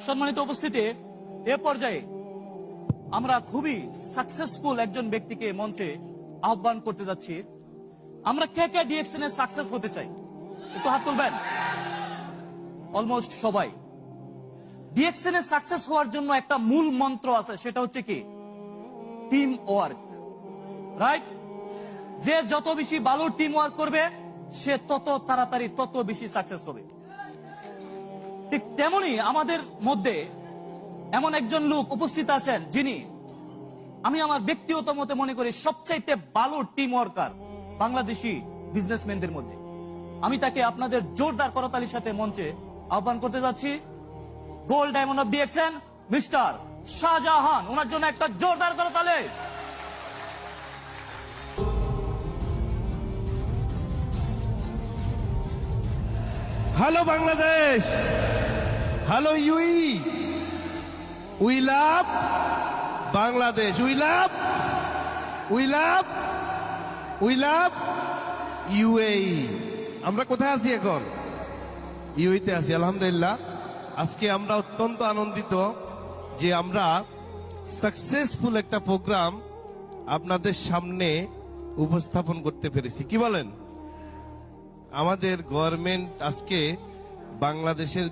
সম্মানিত উপস্থিতি, এ পর্যায়ে আমরা খুবই সাকসেসফুল একজন ব্যক্তিকে মঞ্চে আহ্বান করতে যাচ্ছি। আমরা কে কে ডিএক্সএন এর সাকসেস হতে চাই, একটু হাত তুলবেন। অলমোস্ট সবাই। ডিএক্সএন এর সাকসেস হওয়ার জন্য একটা মূল মন্ত্র আছে, সেটা হচ্ছে কি? Team work, right? যে যত বেশি ভালো টিম ওয়ার্ক করবে সে তত তাড়াতাড়ি তত বেশি সাকসেস হবে। ঠিক তেমনি আমাদের মধ্যে এমন একজন লোক উপস্থিত আছেন যিনি আমি আমার ব্যক্তিগত মতে মনে করি সবচাইতে ভালো টিম ওয়ার্কার বাংলাদেশি বিজনেসম্যানদের মধ্যে। আমি তাকে আপনাদের জোরদার করতালির সাথে মঞ্চে আহ্বান করতে যাচ্ছি। Gold diamond of DXN mister Shahjahan, ওনার জন্য একটা জোরদার করতালি। Hello Bangladesh, hello UAE, we love Bangladesh, we love UAE. আমরা কোথায় আছি এখন? ইউইতে আছি, আলহামদুলিল্লাহ। আজকে আমরা অত্যন্ত আনন্দিত যে আমরা সাকসেসফুল একটা প্রোগ্রাম আপনাদের সামনে উপস্থাপন করতে পেরেছি। কি বলেন? আমাদের গভর্নমেন্ট আজকে বাংলাদেশের